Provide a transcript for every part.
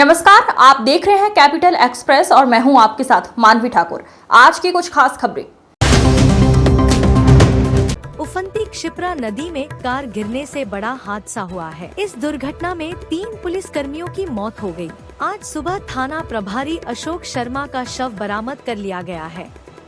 नमस्कार, आप देख रहे हैं कैपिटल एक्सप्रेस और मैं हूं आपके साथ मानवी ठाकुर। आज की कुछ खास खबरें। उफनती क्षिप्रा नदी में कार गिरने से बड़ा हादसा हुआ है। इस दुर्घटना में 3 पुलिस कर्मियों की मौत हो गई। आज सुबह थाना प्रभारी अशोक शर्मा का शव बरामद कर लिया गया है,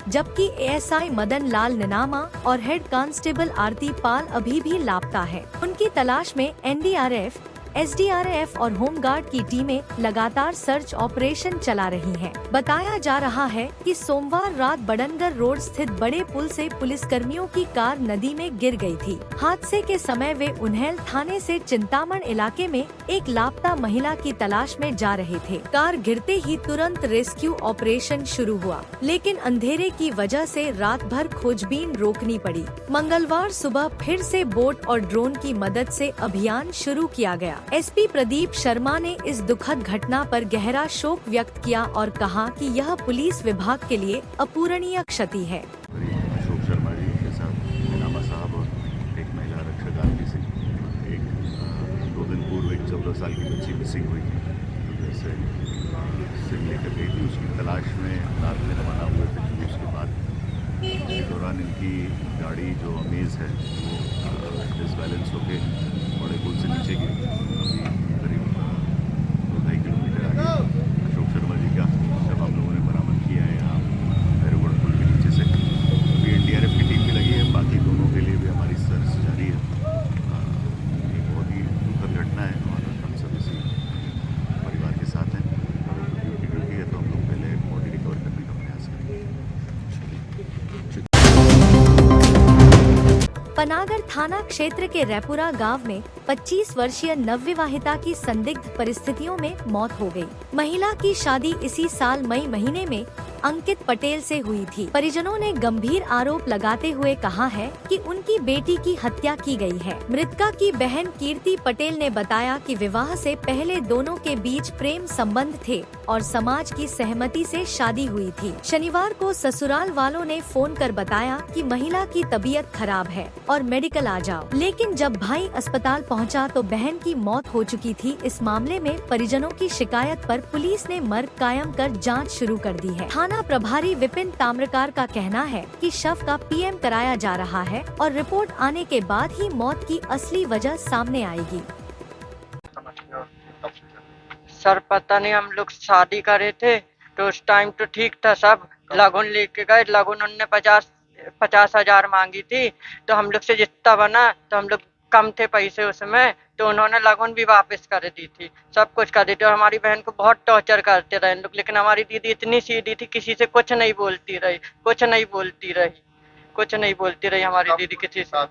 जबकि एएसआई मदन लाल निनामा और हेड कांस्टेबल आरती पाल अभी भी लापता है। उनकी तलाश में एनडीआरएफ, एसडीआरएफ और होमगार्ड की टीमें लगातार सर्च ऑपरेशन चला रही हैं। बताया जा रहा है कि सोमवार रात बडनगर रोड स्थित बड़े पुल से पुलिसकर्मियों की कार नदी में गिर गई थी। हादसे के समय वे उन्हेल थाने से चिंतामण इलाके में एक लापता महिला की तलाश में जा रहे थे। कार गिरते ही तुरंत रेस्क्यू ऑपरेशन शुरू हुआ, लेकिन अंधेरे की वजह से रात भर खोजबीन रोकनी पड़ी। मंगलवार सुबह फिर से बोट और ड्रोन की मदद से अभियान शुरू किया गया। एसपी प्रदीप शर्मा ने इस दुखद घटना पर गहरा शोक व्यक्त किया और कहा कि यह पुलिस विभाग के लिए अपूरणीय क्षति है। अशोक शर्मा जी के साथ निनामा साहब और एक महिला रक्षक आरती सिंह, एक 2 दिन पूर्व एक 14 साल की बच्ची मिसिंग हुई थी, जैसे सिम लेकर गई थी। उसकी तलाश में रात में रवाना हुए थे। उसके बाद इसी दौरान इनकी गाड़ी जो अमेज है वो डिसबैलेंस होकर बड़े पुल से नीचे गिरी। अभी करीब 2-2.5 किलोमीटर आगे अशोक शर्मा जी का शव हम लोगों ने बरामद किया है यहाँ भैरवगढ़ पुल के नीचे से। अभी एनडीआरएफ की टीम भी लगी है, बाकी दोनों के लिए भी हमारी सर्च जारी है। ये बहुत ही दुखद घटना है और हम सब इसी परिवार के साथ हैं। ड्यूटी है तो हम लोग पहले बॉडी रिकवर करने का प्रयास करेंगे। पनागर थाना क्षेत्र के रैपुरा गांव में 25 वर्षीय नवविवाहिता की संदिग्ध परिस्थितियों में मौत हो गई। महिला की शादी इसी साल मई महीने में अंकित पटेल से हुई थी। परिजनों ने गंभीर आरोप लगाते हुए कहा है कि उनकी बेटी की हत्या की गई है। मृतका की बहन कीर्ति पटेल ने बताया कि विवाह से पहले दोनों के बीच प्रेम संबंध थे और समाज की सहमति से शादी हुई थी। शनिवार को ससुराल वालों ने फोन कर बताया कि महिला की तबीयत खराब है और मेडिकल आ जाओ, लेकिन जब भाई अस्पताल पहुंचा तो बहन की मौत हो चुकी थी। इस मामले में परिजनों की शिकायत पर पुलिस ने मर्ग कायम कर जांच शुरू कर दी है। थाना प्रभारी विपिन ताम्रकार का कहना है कि शव का पीएम कराया जा रहा है और रिपोर्ट आने के बाद ही मौत की असली वजह सामने आएगी। सर पता नहीं, हम लोग शादी करे थे तो उस टाइम तो ठीक था, सब लगन लेके गए। लगन उनने 50,000 मांगी थी, तो हम लोग से जितना बना, तो हम लोग कम थे पैसे उसमें, तो उन्होंने लगन भी वापस कर दी थी, सब कुछ कर दी थी। और हमारी बहन को बहुत टॉर्चर करते रहे लोग, लेकिन हमारी दीदी इतनी सीधी थी, किसी से कुछ नहीं बोलती रही, कुछ नहीं बोलती रही हमारी दीदी किसी से।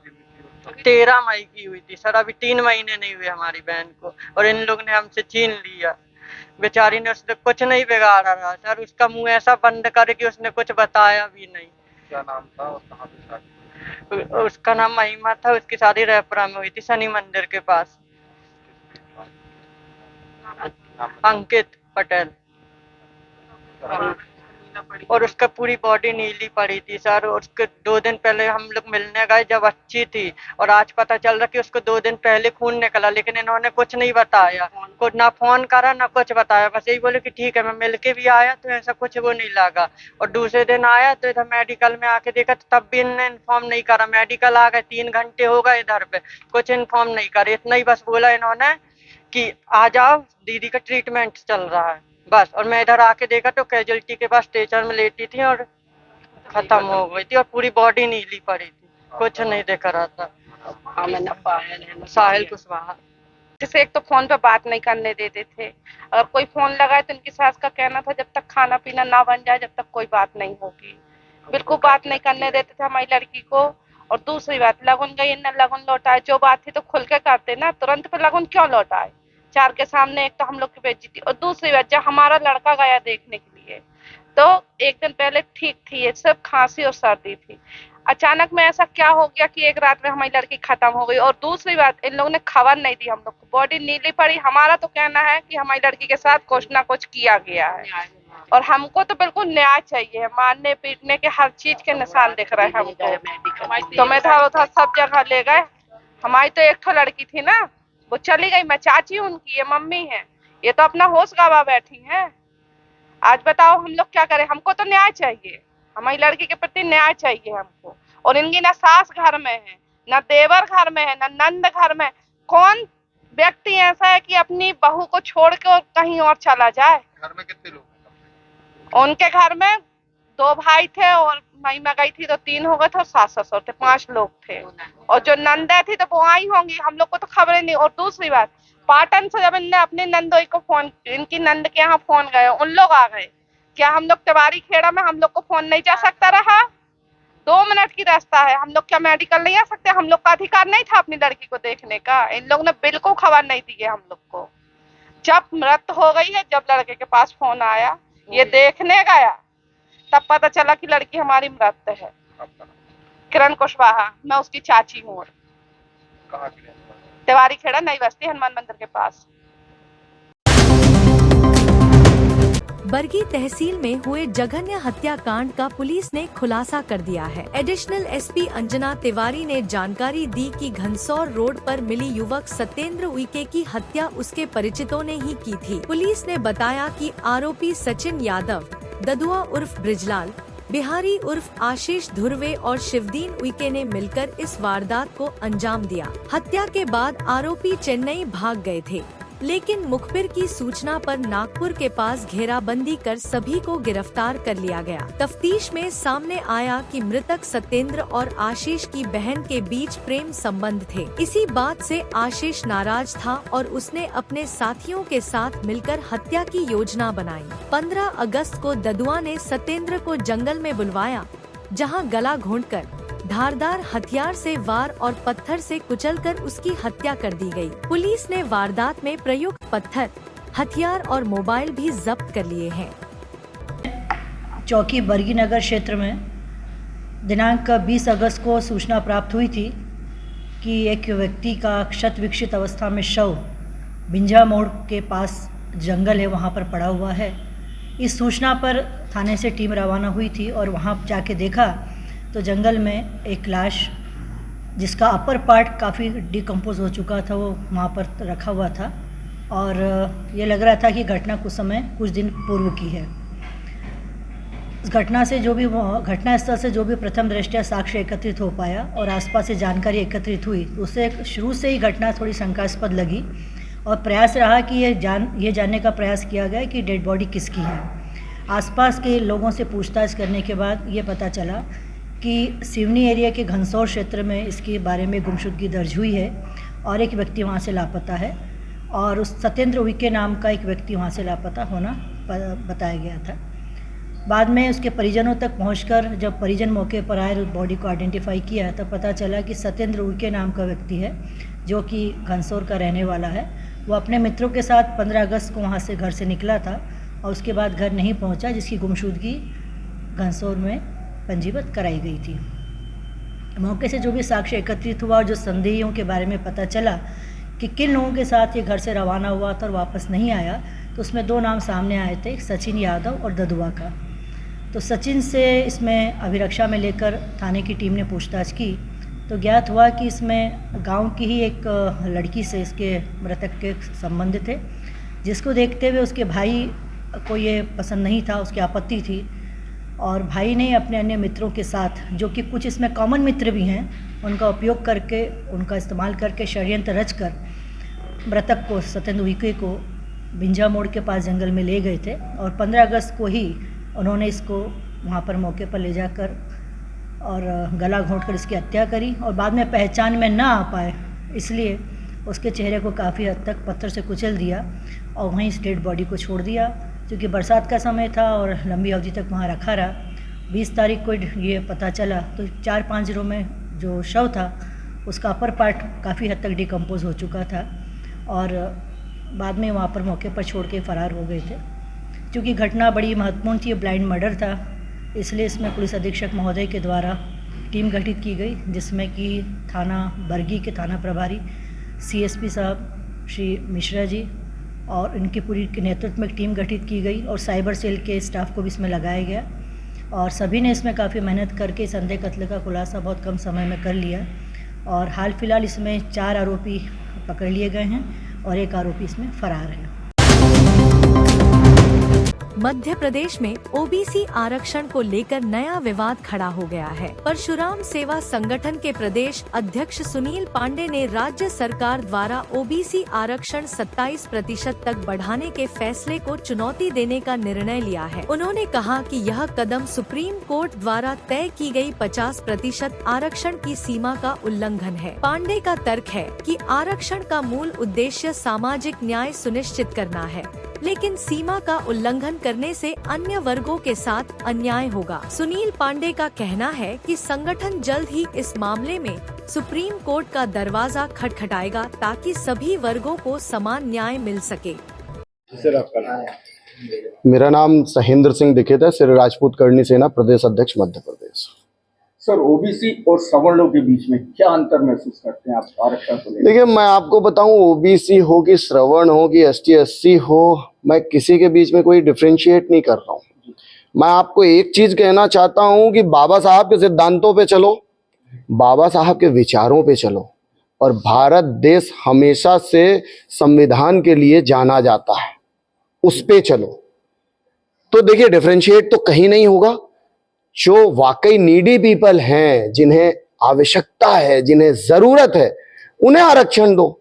13 मई की हुई थी सर, अभी 3 महीने नहीं हुए हमारी बहन को, और इन लोग ने हमसे छीन लिया। बेचारी ने उसने कुछ नहीं बिगाड़ा रहा सर, उसका मुंह ऐसा बंद करे कि उसने कुछ बताया भी नहीं। क्या नाम था और कहाँ पे शादी? उसका नाम महिमा था, उसकी शादी रैपुरा में हुई थी, शनि मंदिर के पास। अंकित पटेल। और उसका पूरी बॉडी नीली पड़ी थी सर। उसके 2 दिन पहले हम लोग मिलने गए जब अच्छी थी, और आज पता चल रहा कि उसको 2 दिन पहले खून निकला, लेकिन इन्होंने कुछ नहीं बताया, कुछ ना फोन करा ना कुछ बताया, बस यही बोले कि ठीक है। मैं मिलके भी आया तो ऐसा कुछ वो नहीं लगा, और दूसरे दिन आया तो इधर मेडिकल में आके देखा तो तब भी इन्होंने इन्फॉर्म नहीं करा। मेडिकल आ गए, 3 घंटे हो गए इधर पे, कुछ इन्फॉर्म नहीं करे। इतना ही बस बोला इन्होंने कि आ जाओ, दीदी का ट्रीटमेंट चल रहा है, बस। और मैं इधर आके देखा तो कैजुअलिटी के पास स्ट्रेचर में लेटी थी और खत्म हो गई थी, और पूरी बॉडी नीली पड़ी थी, कुछ नहीं दिख रहा था। साहिल कुशवाहा। जैसे एक तो फोन पे बात नहीं करने देते थे, अगर कोई फोन लगाए तो उनकी सास का कहना था जब तक खाना पीना ना बन जाए जब तक कोई बात नहीं होगी। बिल्कुल बात नहीं करने देते थे हमारी लड़की को। और दूसरी बात, लगन गई न लगन लौटाए, जो बात थी तो खुल के करते ना, तुरंत पे लगन क्यों लौटाए 4 के सामने? एक तो हम लोग की बेइज्जती, और दूसरी बात जब हमारा लड़का गया देखने के लिए तो 1 दिन पहले ठीक थी, ये सिर्फ खांसी और सर्दी थी। अचानक में ऐसा क्या हो गया कि एक रात में हमारी लड़की खत्म हो गई? और दूसरी बात, इन लोगों ने खबर नहीं दी हम लोग को, बॉडी नीली पड़ी। हमारा तो कहना है कि हमारी लड़की के साथ कुछ ना कुछ किया गया है, और हमको तो बिल्कुल न्याय चाहिए। मारने पीटने के हर चीज के निशान दिख रहे हैं हमको। तो मैं इधर उधर सब जगह ले गए। हमारी तो एक लड़की थी ना, वो चली गई। मैं चाची हूँ उनकी, ये मम्मी है। ये तो अपना होश गवा बैठी हैं। आज बताओ हम लोग क्या करें? हमको तो न्याय चाहिए, हमारी लड़की के प्रति न्याय चाहिए हमको। और इनकी ना सास घर में है, ना देवर घर में है, ना नंद घर में। कौन व्यक्ति ऐसा है कि अपनी बहू को छोड़ के और कहीं और चला जाए? घर में कितने लोग हैं? उनके घर में 2 भाई थे और मैं गई थी तो 3 हो गए थे और सास ससुर थे, 5 लोग थे। और जो नंदा थी तो वो आई होंगी, हम लोग को तो खबरें नहीं। और दूसरी बात, पाटन से जब इनने अपनी नंदोई को फोन, इनकी नंद के यहाँ फोन गए, उन लोग आ गए। क्या हम लोग तिवारी खेड़ा में हम लोग को फोन नहीं जा सकता रहा? 2 मिनट की रास्ता है, हम लोग क्या मेडिकल नहीं आ सकते? हम लोग का अधिकार नहीं था अपनी लड़की को देखने का? इन लोग ने बिल्कुल खबर नहीं दी है हम लोग को। जब मृत हो गई है, जब लड़के के पास फोन आया, ये देखने गया, तब पता चला कि लड़की हमारी मृत है। आपका नाम? किरण कुशवाहा, मैं उसकी चाची हूँ। कहाँ की रहने वाली? तिवारी खेड़ा, नई बस्ती, हनुमान मंदिर के पास। बरगी तहसील में हुए जघन्य हत्याकांड का पुलिस ने खुलासा कर दिया है। एडिशनल एसपी अंजना तिवारी ने जानकारी दी कि घनसौर रोड पर मिली युवक सत्येंद्र उइके की हत्या उसके परिचितों ने ही की थी। पुलिस ने बताया कि आरोपी सचिन यादव, ददुआ उर्फ ब्रिजलाल, बिहारी उर्फ आशीष धुर्वे और शिवदीन उइके ने मिलकर इस वारदात को अंजाम दिया। हत्या के बाद आरोपी चेन्नई भाग गए थे, लेकिन मुखबिर की सूचना पर नागपुर के पास घेराबंदी कर सभी को गिरफ्तार कर लिया गया। तफ्तीश में सामने आया कि मृतक सत्येंद्र और आशीष की बहन के बीच प्रेम संबंध थे। इसी बात से आशीष नाराज था और उसने अपने साथियों के साथ मिलकर हत्या की योजना बनाई। 15 अगस्त को ददुआ ने सत्येंद्र को जंगल में बुलवाया, जहां गला घोंटकर धारदार हथियार से वार और पत्थर से कुचलकर उसकी हत्या कर दी गई। पुलिस ने वारदात में प्रयुक्त पत्थर, हथियार और मोबाइल भी जब्त कर लिए हैं। चौकी बरगी नगर क्षेत्र में दिनांक 20 अगस्त को सूचना प्राप्त हुई थी कि एक व्यक्ति का क्षत विक्षित अवस्था में शव बिंझा मोड़ के पास जंगल है, वहाँ पर पड़ा हुआ है। इस सूचना पर थाने से टीम रवाना हुई थी और वहाँ जाके देखा तो जंगल में एक लाश, जिसका अपर पार्ट काफ़ी डिकम्पोज हो चुका था, वो वहाँ पर रखा हुआ था और ये लग रहा था कि घटना कुछ दिन पूर्व की है। इस घटना से घटनास्थल से जो भी प्रथम दृष्टया साक्ष्य एकत्रित हो पाया और आसपास से जानकारी एकत्रित हुई, उससे शुरू से ही घटना थोड़ी शंकास्पद लगी और प्रयास रहा कि ये जानने का प्रयास किया गया कि डेड बॉडी किसकी है। आसपास के लोगों से पूछताछ करने के बाद ये पता चला कि सिवनी एरिया के घनसौर क्षेत्र में इसके बारे में गुमशुदगी दर्ज हुई है और एक व्यक्ति वहाँ से लापता है और उस सत्येंद्र उइके नाम का एक व्यक्ति वहाँ से लापता होना बताया गया था। बाद में उसके परिजनों तक पहुंचकर जब परिजन मौके पर आए और बॉडी को आइडेंटिफाई किया तब पता चला कि सत्येंद्र उइके नाम का व्यक्ति है जो कि घनसौर का रहने वाला है। वो अपने मित्रों के साथ 15 अगस्त को वहाँ से घर से निकला था और उसके बाद घर नहीं पहुँचा, जिसकी गुमशुदगी घनसौर में पंजीबद्ध कराई गई थी। मौके से जो भी साक्ष्य एकत्रित हुआ और जो संदेहियों के बारे में पता चला कि किन लोगों के साथ ये घर से रवाना हुआ था और वापस नहीं आया, तो उसमें 2 नाम सामने आए थे, सचिन यादव और ददुआ का। तो सचिन से इसमें अभिरक्षा में लेकर थाने की टीम ने पूछताछ की तो ज्ञात हुआ कि इसमें गांव की ही एक लड़की से इसके मृतक के संबंध थे, जिसको देखते हुए उसके भाई को ये पसंद नहीं था, उसकी आपत्ति थी और भाई ने अपने अन्य मित्रों के साथ, जो कि कुछ इसमें कॉमन मित्र भी हैं, उनका उपयोग करके, उनका इस्तेमाल करके षड्यंत्र रचकर मृतक को, सत्येंद्र उइके को बिंझा मोड़ के पास जंगल में ले गए थे और 15 अगस्त को ही उन्होंने इसको वहाँ पर मौके पर ले जाकर और गला घोंटकर इसकी हत्या करी और बाद में पहचान में ना आ पाए इसलिए उसके चेहरे को काफ़ी हद तक पत्थर से कुचल दिया और वहीं इस डेड बॉडी को छोड़ दिया। क्योंकि बरसात का समय था और लंबी अवधि तक वहाँ रखा रहा। 20 तारीख को ये पता चला तो 4-5 दिनों में जो शव था उसका अपर पार्ट काफ़ी हद तक डिकम्पोज हो चुका था और बाद में वहाँ पर मौके पर छोड़ के फरार हो गए थे। क्योंकि घटना बड़ी महत्वपूर्ण थी, ब्लाइंड मर्डर था, इसलिए इसमें पुलिस अधीक्षक महोदय के द्वारा टीम गठित की गई, जिसमें कि थाना बरगी के थाना प्रभारी CSP साहब श्री मिश्रा जी और इनकी पूरी के नेतृत्व में एक टीम गठित की गई और साइबर सेल के स्टाफ को भी इसमें लगाया गया और सभी ने इसमें काफ़ी मेहनत करके संदेह कत्ल का खुलासा बहुत कम समय में कर लिया और हाल फिलहाल इसमें 4 आरोपी पकड़ लिए गए हैं और 1 आरोपी इसमें फरार है। मध्य प्रदेश में ओबीसी आरक्षण को लेकर नया विवाद खड़ा हो गया है। परशुराम सेवा संगठन के प्रदेश अध्यक्ष सुनील पांडे ने राज्य सरकार द्वारा ओबीसी आरक्षण 27% तक बढ़ाने के फैसले को चुनौती देने का निर्णय लिया है। उन्होंने कहा कि यह कदम सुप्रीम कोर्ट द्वारा तय की गई 50% आरक्षण की सीमा का उल्लंघन है। पांडे का तर्क है कि आरक्षण का मूल उद्देश्य सामाजिक न्याय सुनिश्चित करना है, लेकिन सीमा का उल्लंघन करने से अन्य वर्गों के साथ अन्याय होगा। सुनील पांडे का कहना है कि संगठन जल्द ही इस मामले में सुप्रीम कोर्ट का दरवाजा खटखटाएगा ताकि सभी वर्गों को समान न्याय मिल सके। सर आपका नाम? मेरा नाम सहेंद्र सिंह दीक्षित है, श्री राजपूत करणी सेना प्रदेश अध्यक्ष मध्य प्रदेश। सर ओबीसी और सवर्णों के बीच में क्या अंतर महसूस करते हैं आप आरक्षण को लेकर? देखिए, मैं आपको बताऊं, ओबीसी हो कि श्रवण हो कि एसटी एससी हो, मैं किसी के बीच में कोई डिफरेंशिएट नहीं कर रहा हूं। मैं आपको एक चीज कहना चाहता हूं कि बाबा साहब के सिद्धांतों पे चलो, बाबा साहब के विचारों पे चलो, और भारत देश हमेशा से संविधान के लिए जाना जाता है, उस पे चलो। तो देखिए, डिफरेंशिएट तो कहीं नहीं होगा। जो वाकई नीडी पीपल हैं, जिन्हें आवश्यकता है, जिन्हें जरूरत है, उन्हें आरक्षण दो।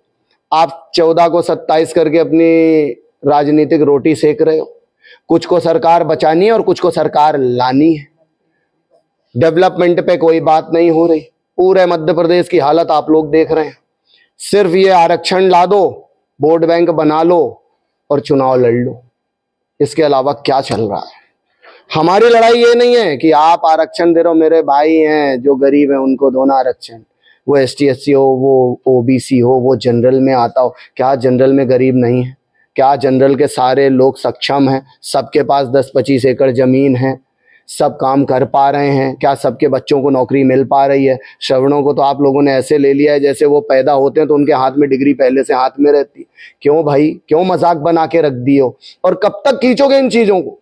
आप 14 को 27 करके अपनी राजनीतिक रोटी सेक रहे हो। कुछ को सरकार बचानी है और कुछ को सरकार लानी है। डेवलपमेंट पे कोई बात नहीं हो रही। पूरे मध्य प्रदेश की हालत आप लोग देख रहे हैं। सिर्फ ये आरक्षण ला दो, वोट बैंक बना लो और चुनाव लड़ लो, इसके अलावा क्या चल रहा है? हमारी लड़ाई ये नहीं है कि आप आरक्षण दे रहे हो, मेरे भाई हैं जो गरीब हैं उनको दो ना आरक्षण। वो एसटी एससी हो, वो ओबीसी हो, वो जनरल में आता हो। क्या जनरल में गरीब नहीं है? क्या जनरल के सारे लोग सक्षम हैं? सबके पास 10-25 एकड़ जमीन है, सब काम कर पा रहे हैं? क्या सबके बच्चों को नौकरी मिल पा रही है? श्रवणों को तो आप लोगों ने ऐसे ले लिया है जैसे वो पैदा होते हैं तो उनके हाथ में डिग्री पहले से हाथ में रहती। क्यों भाई, क्यों मजाक बना के रख दियो? और कब तक खींचोगे इन चीजों को?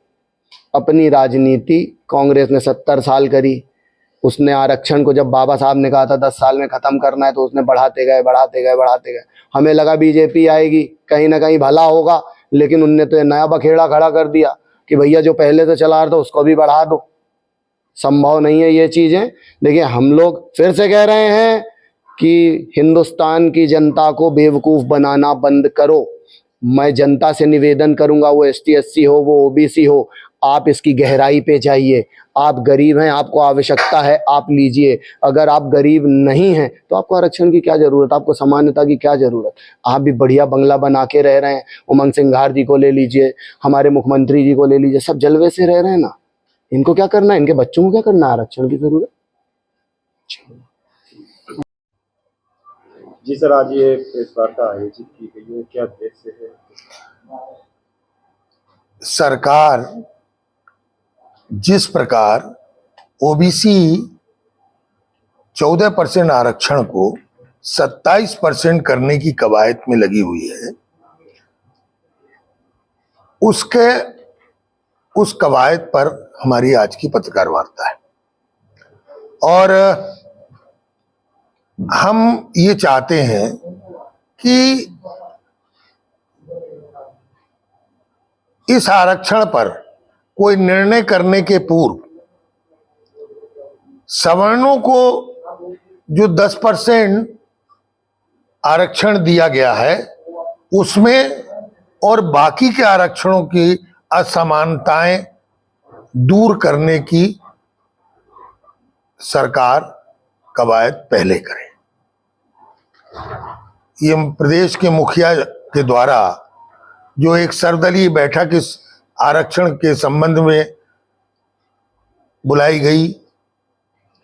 अपनी राजनीति कांग्रेस ने 70 साल करी। उसने आरक्षण को, जब बाबा साहब ने कहा था 10 साल में खत्म करना है, तो उसने बढ़ाते गए। हमें लगा बीजेपी आएगी, कहीं ना कहीं भला होगा, लेकिन उनने तो नया बखेड़ा खड़ा कर दिया कि भैया जो पहले से चला रहा था उसको भी बढ़ा दो। संभव नहीं है ये चीजें। देखिए, हम लोग फिर से कह रहे हैं कि हिंदुस्तान की जनता को बेवकूफ बनाना बंद करो। मैं जनता से निवेदन करूंगा, वो एसटी एससी हो, वो ओबीसी हो, आप इसकी गहराई पे जाइए। आप गरीब हैं, आपको आवश्यकता है, आप लीजिए। अगर आप गरीब नहीं हैं तो आपको आरक्षण की क्या जरूरत, आपको समानता की क्या जरूरत? आप भी बढ़िया बंगला बना के रह रहे हैं। उमंग सिंघार जी को ले लीजिए, हमारे मुख्यमंत्री जी को ले लीजिए, सब जलवे से रह रहे हैं ना। इनको क्या करना है? इनके बच्चों को क्या करना है आरक्षण की जरूरत? जी सर, आज ये प्रेस वार्ता आयोजित की गई है, क्या उद्देश्य है? सरकार जिस प्रकार ओबीसी 14% आरक्षण को 27% करने की कवायद में लगी हुई है, उस कवायद पर हमारी आज की पत्रकार वार्ता है। और हम ये चाहते हैं कि इस आरक्षण पर कोई निर्णय करने के पूर्व सवर्णों को जो 10% आरक्षण दिया गया है उसमें और बाकी के आरक्षणों की असमानताएं दूर करने की सरकार कवायद पहले करे। ये प्रदेश के मुखिया के द्वारा जो एक सर्वदलीय बैठक इस आरक्षण के संबंध में बुलाई गई,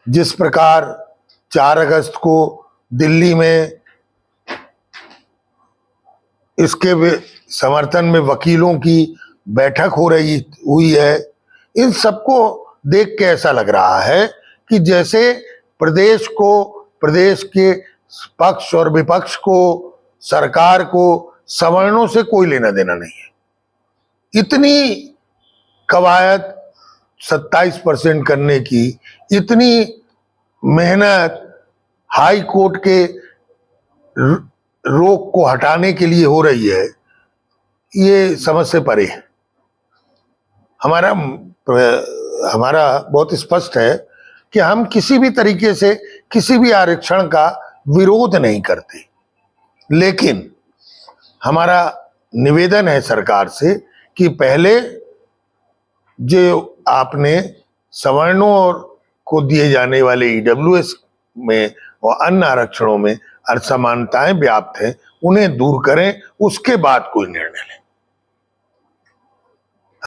जिस प्रकार 4 अगस्त को दिल्ली में इसके समर्थन में वकीलों की बैठक हुई है, इन सबको देख के ऐसा लग रहा है कि जैसे प्रदेश के पक्ष और विपक्ष को, सरकार को सवर्णों से कोई लेना देना नहीं है। इतनी कवायद 27% करने की, इतनी मेहनत हाई कोर्ट के रोक को हटाने के लिए हो रही है, ये समझ से परे है। हमारा बहुत स्पष्ट है कि हम किसी भी तरीके से किसी भी आरक्षण का विरोध नहीं करते, लेकिन हमारा निवेदन है सरकार से कि पहले जो आपने सवर्णों और को दिए जाने वाले ईडब्ल्यूएस में और अन्य आरक्षणों में असमानताएं व्याप्त हैं, उन्हें दूर करें, उसके बाद कोई निर्णय लें।